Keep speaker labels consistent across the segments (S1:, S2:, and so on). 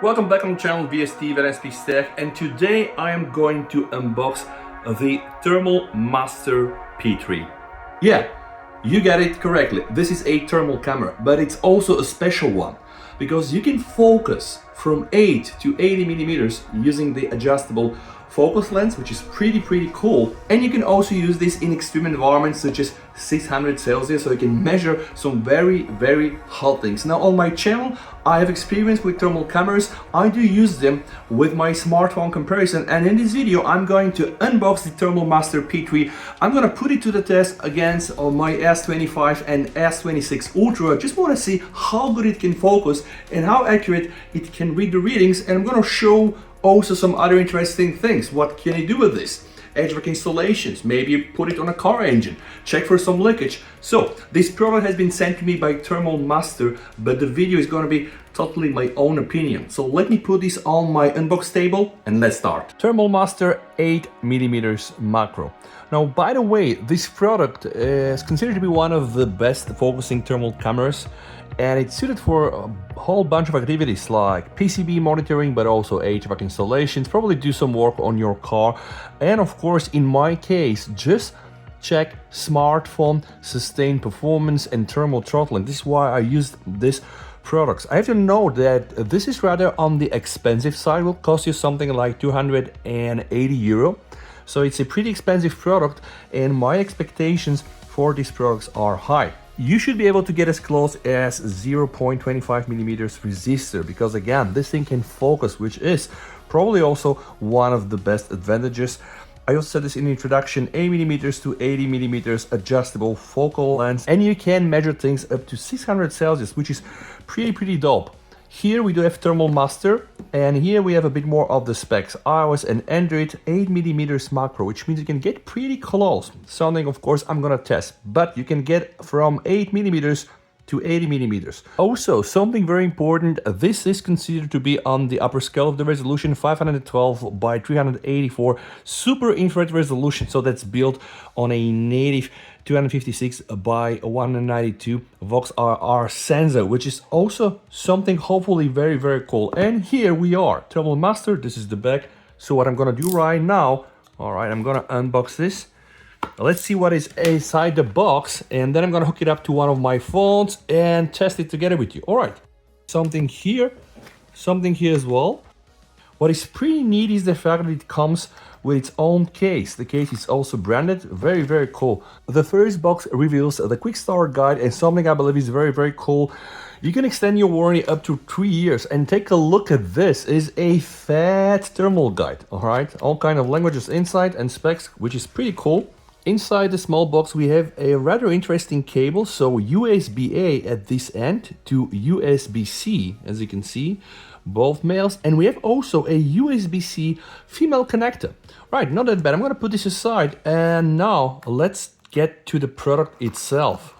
S1: Welcome back on the channel VST SP Tech, and today I am going to unbox the Thermal Master P3. Yeah, you get it correctly. This is a thermal camera, but it's also a special one because you can focus from 8 to 80 millimeters using the adjustable focus lens, which is pretty cool. And you can also use this in extreme environments such as 600 Celsius, so you can measure some very hot things. Now on my channel I have experience with thermal cameras. I do use them with my smartphone comparison, and in this video I'm going to unbox the Thermal Master P3. I'm gonna put it to the test against my S25 and S26 Ultra. Just want to see how good it can focus and how accurate it can read the readings, and I'm gonna show also some other interesting things. What can you do with this? HVAC installations, maybe you put it on a car engine, check for some leakage. So this product has been sent to me by Thermal Master, but the video is going to be totally my own opinion. So let me put this on my unbox table and let's start. Thermal Master 8mm macro. Now, by the way, this product is considered to be one of the best focusing thermal cameras, and it's suited for a whole bunch of activities like PCB monitoring, but also HVAC installations, probably do some work on your car, and of course, in my case, just check smartphone sustained performance and thermal throttling. This is why I used this products. I have to note that this is rather on the expensive side, will cost you something like 280 euro. So it's a pretty expensive product, and my expectations for these products are high. You should be able to get as close as 0.25 millimeters resistor, because again, this thing can focus, which is probably also one of the best advantages. I also said this in the introduction, 8 millimeters to 80 millimeters adjustable focal length, and you can measure things up to 600 Celsius, which is pretty dope. Here we do have Thermal Master, and here we have a bit more of the specs. iOS and Android 8mm macro, which means you can get pretty close. Something, of course, I'm gonna test, but you can get from 8mm to 80mm. Also, something very important, this is considered to be on the upper scale of the resolution, 512 by 384 super infrared resolution. So that's built on a native 256 by 192 Vox RR sensor, which is also something hopefully very cool. And here we are, Thermal Master. This is the back. So what I'm gonna do right now, all right, I'm gonna unbox this. Let's see what is inside the box, and then I'm gonna hook it up to one of my phones and test it together with you. All right, something here as well. What is pretty neat is the fact that it comes with its own case. The case is also branded, very cool. The first box reveals the quick start guide, and something I believe is very cool. You can extend your warranty up to 3 years, and take a look at this. Is a fat thermal guide, all right? All kind of languages inside and specs, which is pretty cool. Inside the small box we have a rather interesting cable, so USB-A at this end to USB-C, as you can see, both males, and we have also a USB-C female connector. Right, not that bad. I'm gonna put this aside, and now let's get to the product itself.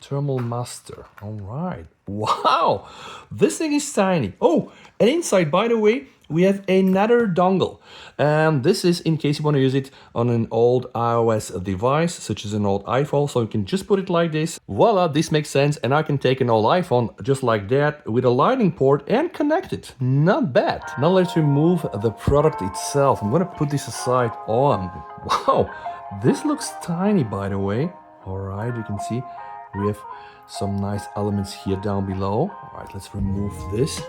S1: Thermal Master, all right. Wow, this thing is tiny. Oh, and inside, by the way, we have another dongle, and this is in case you want to use it on an old iOS device, such as an old iPhone. So you can just put it like this. Voila, this makes sense, and I can take an old iPhone just like that with a lightning port and connect it. Not bad. Now let's remove the product itself. I'm gonna put this aside on. Wow, this looks tiny, by the way. All right, you can see we have some nice elements here down below. All right, let's remove this.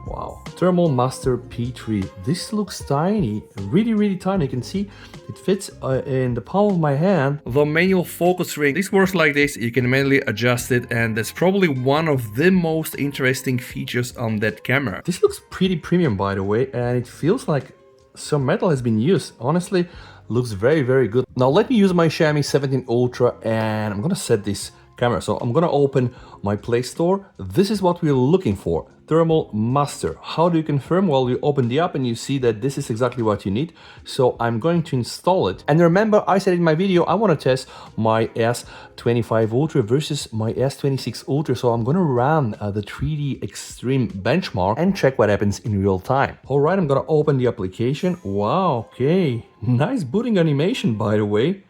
S1: Wow, Thermal Master P3. This looks tiny, really tiny. You can see it fits in the palm of my hand. The manual focus ring, this works like this. You can manually adjust it, and that's probably one of the most interesting features on that camera. This looks pretty premium, by the way, and it feels like some metal has been used. Honestly, looks very good. Now let me use my Xiaomi 17 Ultra, and I'm gonna set this camera. So I'm gonna open my Play Store. This is what we're looking for. Thermal Master. How do you confirm? Well, you open the app and you see that this is exactly what you need. So I'm going to install it. And remember, I said in my video, I want to test my S25 Ultra versus my S26 Ultra. So I'm going to run the 3D Extreme benchmark and check what happens in real time. All right, I'm going to open the application. Wow, okay. Nice booting animation, by the way.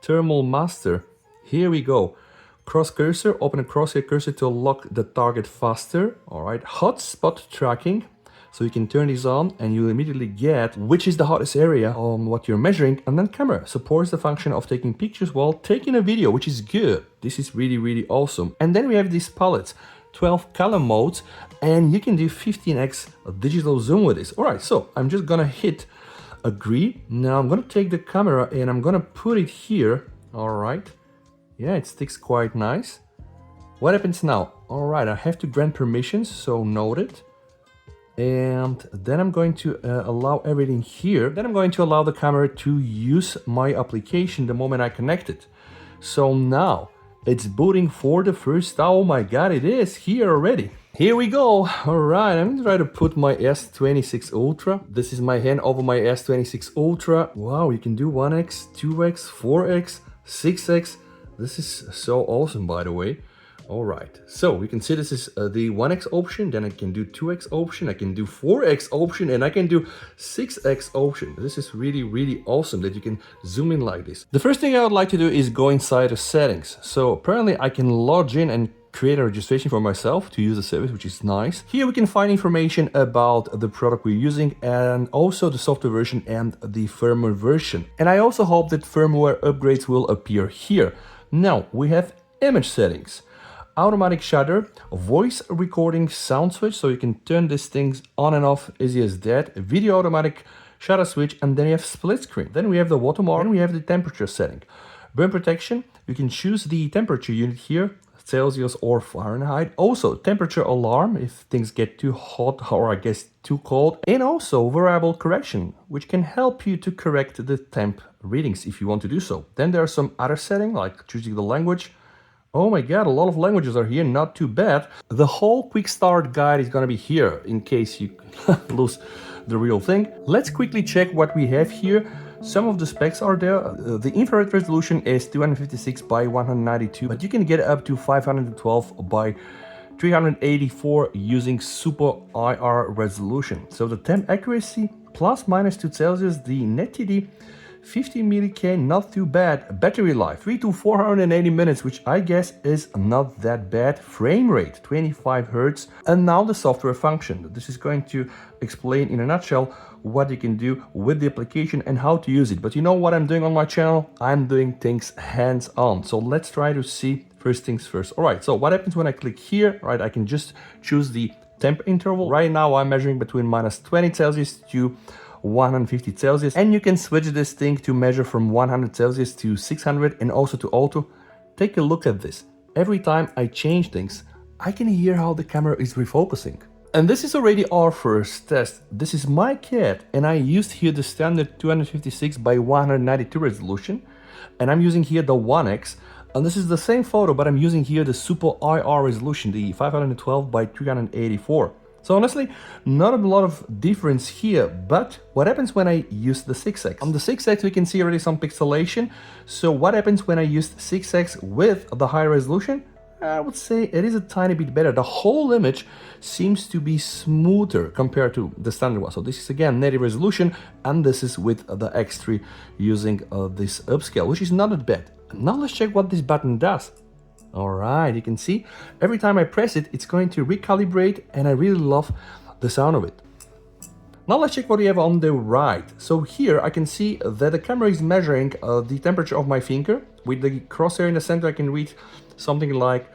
S1: Thermal Master. Here we go. Cross cursor, open a crosshair cursor to lock the target faster. All right, hotspot tracking. So you can turn this on and you'll immediately get which is the hottest area on what you're measuring. And then camera supports the function of taking pictures while taking a video, which is good. This is really, really awesome. And then we have these palettes, 12 color modes, and you can do 15x digital zoom with this. All right, so I'm just gonna hit agree. Now I'm gonna take the camera and I'm gonna put it here. All right. Yeah, it sticks quite nice. What happens now? All right, I have to grant permissions, so noted. And then I'm going to allow everything here. Then I'm going to allow the camera to use my application the moment I connect it. So now it's booting for the first time. Oh my God, it is here already. Here we go. All right, I'm gonna try to put my S26 Ultra. This is my hand over my S26 Ultra. Wow, you can do 1x, 2x, 4x, 6x. This is so awesome, by the way. All right, so we can see this is the 1x option, then I can do 2x option, I can do 4x option, and I can do 6x option. This is really, really awesome that you can zoom in like this. The first thing I would like to do is go inside the settings. So apparently I can log in and create a registration for myself to use the service, which is nice. Here we can find information about the product we're using and also the software version and the firmware version. And I also hope that firmware upgrades will appear here. Now we have image settings, automatic shutter, voice recording sound switch, so you can turn these things on and off easy as that, video automatic shutter switch, and then you have split screen. Then we have the watermark, and we have the temperature setting. Burn protection, you can choose the temperature unit here, Celsius or Fahrenheit. Also temperature alarm if things get too hot or I guess too cold. And also variable correction, which can help you to correct the temp readings if you want to do so. Then there are some other settings like choosing the language. Oh my God, a lot of languages are here, not too bad. The whole quick start guide is gonna be here in case you lose the real thing. Let's quickly check what we have here. Some of the specs are there. The infrared resolution is 256 by 192, but you can get up to 512 by 384 using super IR resolution. So the temp accuracy plus minus 2 Celsius, the net TD 50 milliK, not too bad. Battery life 3 to 480 minutes, which I guess is not that bad. Frame rate 25 Hz. And now the software function. This is going to explain in a nutshell what you can do with the application and how to use it. But you know what I'm doing on my channel? I'm doing things hands-on. So let's try to see first things first. All right, so what happens when I click here, right? I can just choose the temp interval. Right now I'm measuring between minus 20 Celsius to 150 Celsius, and you can switch this thing to measure from 100 Celsius to 600 and also to auto. Take a look at this. Every time I change things, I can hear how the camera is refocusing. And this is already our first test. This is my cat, and I used here the standard 256 by 192 resolution, and I'm using here the 1x, and this is the same photo, but I'm using here the super IR resolution, the 512 by 384. So honestly, not a lot of difference here, but what happens when I use the 6x? On the 6x, we can see already some pixelation. So what happens when I use 6x with the high resolution? I would say it is a tiny bit better. The whole image seems to be smoother compared to the standard one. So this is again native resolution, and this is with the X3 using this upscale, which is not that bad. Now let's check what this button does. All right, you can see every time I press it, it's going to recalibrate, and I really love the sound of it. Now let's check what we have on the right. So here I can see that the camera is measuring the temperature of my finger. With the crosshair in the center, I can read something like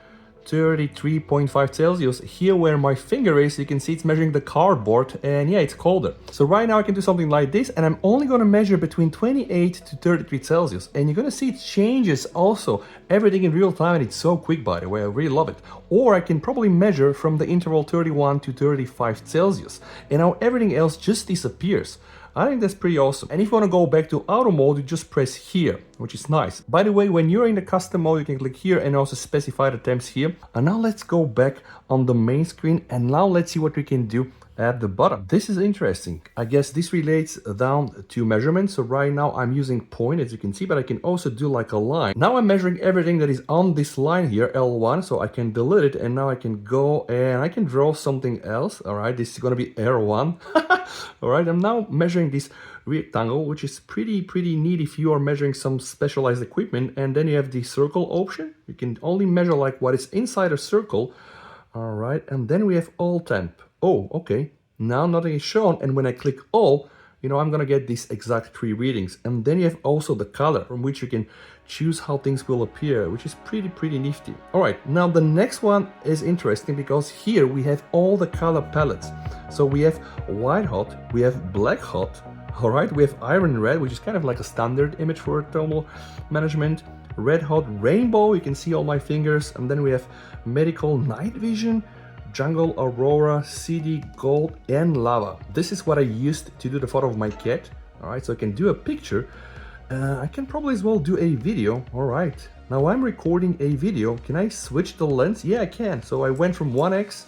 S1: 33.5 Celsius. Here where my finger is, you can see it's measuring the cardboard, and yeah, it's colder. So right now I can do something like this, and I'm only going to measure between 28 to 33 Celsius. And you're going to see it changes also everything in real time, and it's so quick, by the way, I really love it. Or I can probably measure from the interval 31 to 35 Celsius, and now everything else just disappears. I think that's pretty awesome. And if you want to go back to auto mode, you just press here, which is nice. By the way, when you're in the custom mode, you can click here and also specify the temps here. And now let's go back on the main screen, and now let's see what we can do at the bottom. This is interesting. I guess this relates down to measurements. So right now I'm using point, as you can see, but I can also do like a line. Now I'm measuring everything that is on this line here, L1, so I can delete it, and now I can go and I can draw something else. All right, this is gonna be R1. All right, I'm now measuring this rectangle, which is pretty neat if you are measuring some specialized equipment. And then you have the circle option. You can only measure like what is inside a circle. All right, and then we have all temp. Oh, okay. Now nothing is shown, and when I click all, you know, I'm gonna get these exact 3 readings. And then you have also the color from which you can choose how things will appear, which is pretty nifty. All right, now the next one is interesting because here we have all the color palettes. So we have white hot, we have black hot, all right, we have iron red, which is kind of like a standard image for thermal management, red hot, rainbow, you can see all my fingers, and then we have medical, night vision, jungle, aurora, CD, gold, and lava. This is what I used to do the photo of my cat. All right, so I can do a picture. I can probably as well do a video. All right, now I'm recording a video. Can I switch the lens? Yeah, I can. So I went from 1x,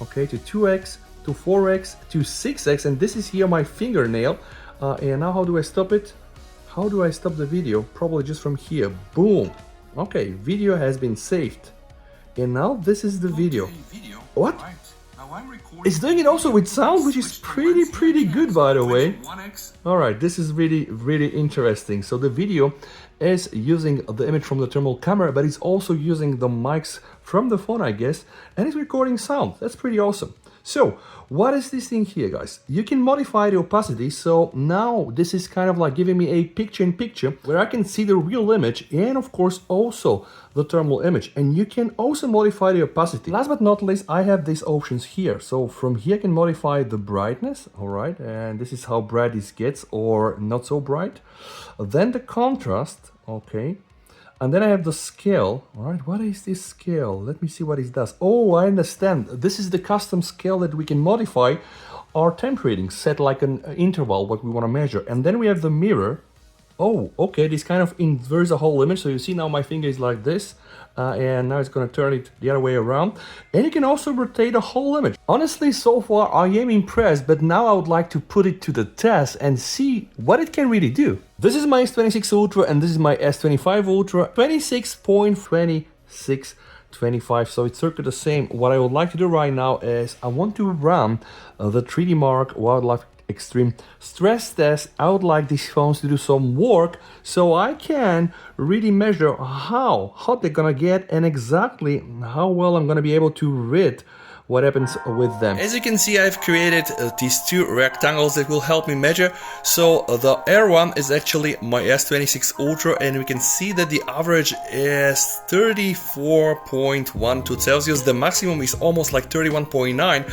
S1: okay, to 2x, to 4x, to 6x, and this is here my fingernail. And now how do I stop it? How do I stop the video? Probably just from here. Boom. Okay, video has been saved. And now this is the video. What? It's doing it also with sound, which is pretty good, by the way. All right, this is really interesting. So the video is using the image from the thermal camera, but it's also using the mics from the phone, I guess, and it's recording sound. That's pretty awesome. So what is this thing here, guys? You can modify the opacity. So now this is kind of like giving me a picture-in-picture where I can see the real image and of course also the thermal image. And you can also modify the opacity. Last but not least, I have these options here. So from here I can modify the brightness, all right? And this is how bright this gets or not so bright. Then the contrast, okay. And then I have the scale. All right, what is this scale? Let me see what it does. Oh, I understand. This is the custom scale that we can modify our temp readings, set like an interval, what we want to measure. And then we have the mirror. Oh, okay, this kind of inverts the whole image. So you see now my finger is like this. And now it's going to turn it the other way around. And you can also rotate the whole image. Honestly, so far I am impressed, but now I would like to put it to the test and see what it can really do. This is my S26 Ultra and this is my S25 Ultra, 26.2625, so it's circa the same. What I would like to do right now is I want to run the 3D Mark Wildlife Extreme stress test. I would like these phones to do some work so I can really measure how hot they're gonna get and exactly how well I'm gonna be able to read what happens with them. As you can see, I've created these 2 rectangles that will help me measure. So the air one is actually my S26 Ultra and we can see that the average is 34.12 Celsius. The maximum is almost like 31.9,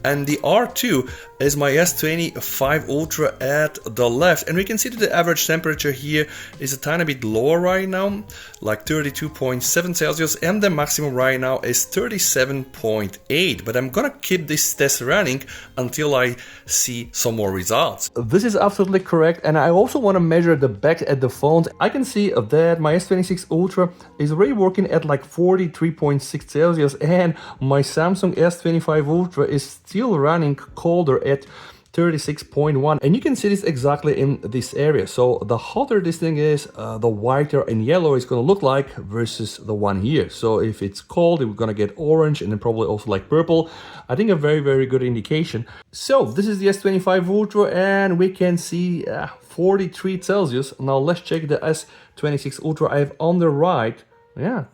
S1: and the R2 is my S25 Ultra at the left, and we can see that the average temperature here is a tiny bit lower right now, like 32.7 Celsius, and the maximum right now is 37.8. But I'm gonna keep this test running until I see some more results. This is absolutely correct, and I also want to measure the back at the phones. I can see that my S26 Ultra is already working at like 43.6 Celsius, and my Samsung S25 Ultra is still running colder at 36.1, and you can see this exactly in this area. So the hotter this thing is, the whiter and yellow is going to look like versus the one here. So if it's cold, we're going to get orange and then probably also like purple. I think a very good indication. So this is the S25 Ultra and we can see 43 Celsius. Now let's check the S26 Ultra. I have on the right, yeah,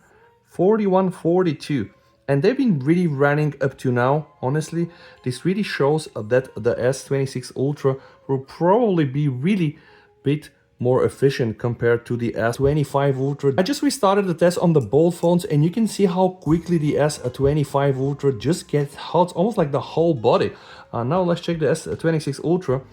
S1: 41, 42. And they've been really running up to now. Honestly, this really shows that the S26 Ultra will probably be really bit more efficient compared to the S25 Ultra. I just restarted the test on the bold phones and you can see how quickly the S25 Ultra just gets hot, almost like the whole body. Now let's check the S26 Ultra.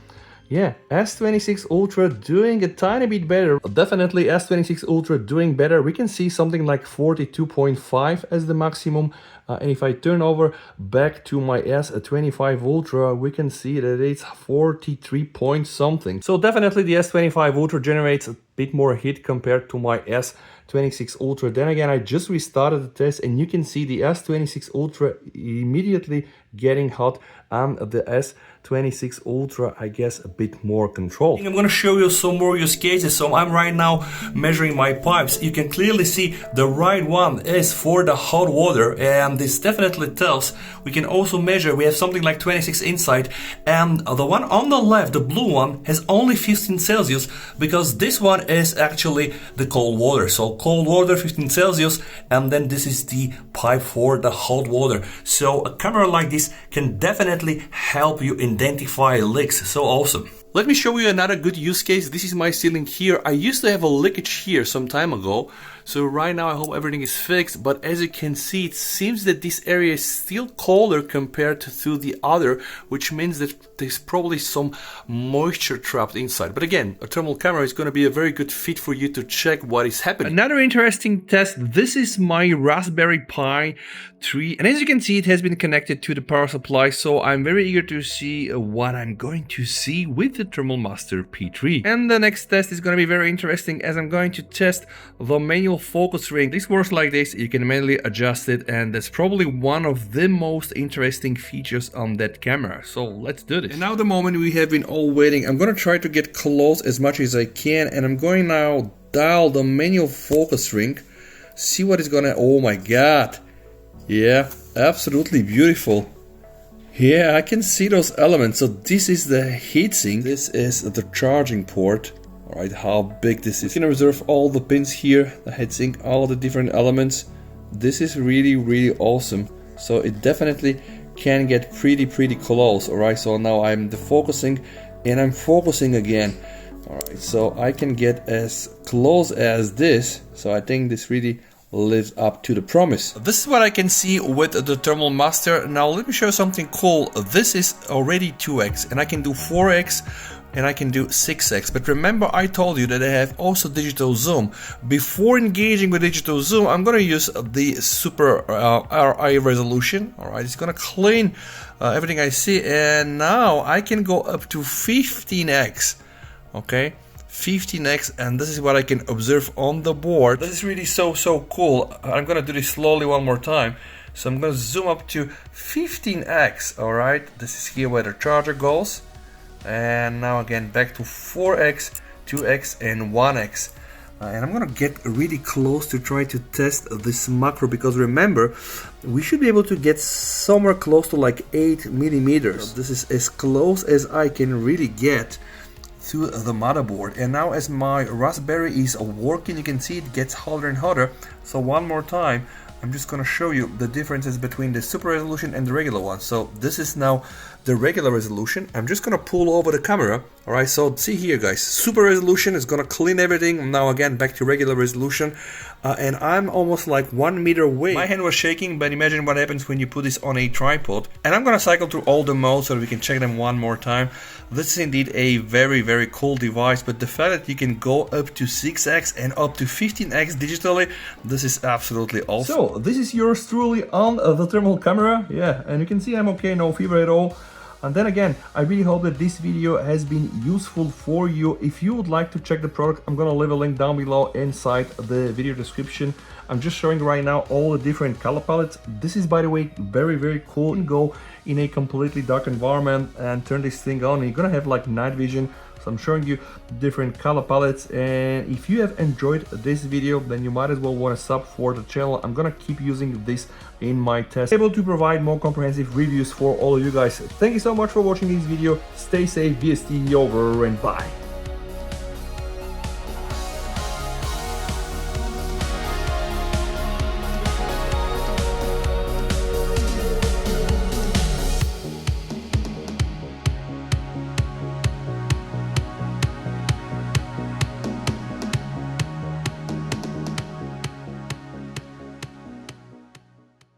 S1: Yeah, S26 Ultra doing a tiny bit better. Definitely S26 Ultra doing better. We can see something like 42.5 as the maximum. And if I turn over back to my S25 Ultra, we can see that it's 43 point something. So definitely the S25 Ultra generates a bit more heat compared to my S26 Ultra. Then again, I just restarted the test and you can see the S26 Ultra immediately getting hot and the S26 Ultra, I guess, a bit more controlled. I'm gonna show you some more use cases. So I'm right now measuring my pipes. You can clearly see the right one is for the hot water, and this definitely tells. We can also measure, we have something like 26 inside, and the one on the left, the blue one, has only 15 Celsius, because this one is actually the cold water. So cold water, 15 Celsius, and then this is the pipe for the hot water. So a camera like this can definitely help you identify leaks. So awesome. Let me show you another good use case. This is my ceiling here. I used to have a leakage here some time ago. So right now I hope everything is fixed, but as you can see, it seems that this area is still colder compared to the other, which means that there's probably some moisture trapped inside. But again, a thermal camera is going to be a very good fit for you to check what is happening. Another interesting test. This is my Raspberry Pi 3, and as you can see, it has been connected to the power supply, so I'm very eager to see what I'm going to see with the Thermal Master P3. And the next test is going to be very interesting, as I'm going to test the manual focus ring. This works like this. You can manually adjust it, and that's probably one of the most interesting features on that camera. So let's do this. And now the moment we have been all waiting, I'm going to try to get close as much as I can, and I'm going now dial the manual focus ring, see what is gonna, oh my god, yeah, absolutely beautiful. Yeah, I can see those elements. So this is the heatsink, this is the charging port. Alright, how big this is. You can observe all the pins here, the heatsink, all the different elements. This is really awesome. So it definitely can get pretty close. Alright, so now I'm defocusing and I'm focusing again. Alright, so I can get as close as this. So I think this really lives up to the promise. This is what I can see with the Thermal Master. Now let me show you something cool. This is already 2x, and I can do 4x, and I can do 6x. But remember, I told you that I have also digital zoom. Before engaging with digital zoom, I'm going to use the super RI resolution. Alright, it's going to clean everything I see, and now I can go up to 15x. Okay, 15x, and this is what I can observe on the board. This is really so cool. I'm gonna do this slowly one more time. So I'm gonna zoom up to 15x. all right, this is here where the charger goes, and now again back to 4x, 2x, and 1x. And I'm gonna get really close to try to test this macro, because remember, we should be able to get somewhere close to like 8 millimeters. So this is as close as I can really get to the motherboard. And now as my Raspberry is working, you can see it gets hotter and hotter. So one more time, I'm just gonna show you the differences between the super resolution and the regular one. So this is now the regular resolution. I'm just gonna pull over the camera. All right, so see here guys, super resolution is gonna clean everything. Now again back to regular resolution, and I'm almost like 1 meter away. My hand was shaking, but imagine what happens when you put this on a tripod. And I'm gonna cycle through all the modes so that we can check them one more time. This is indeed a very cool device, but the fact that you can go up to 6x and up to 15x digitally, this is absolutely awesome. So this is yours truly on the thermal camera. Yeah, and you can see I'm okay, no fever at all. And then again, I really hope that this video has been useful for you. If you would like to check the product, I'm gonna leave a link down below inside the video description. I'm just showing right now all the different color palettes. This is, by the way, very cool. You can go in a completely dark environment and turn this thing on, and you're gonna have like night vision. So I'm showing you different color palettes, and if you have enjoyed this video, then you might as well want to sub for the channel. I'm gonna keep using this in my test, able to provide more comprehensive reviews for all of you guys. Thank you so much for watching this video. Stay safe, VST over, and bye.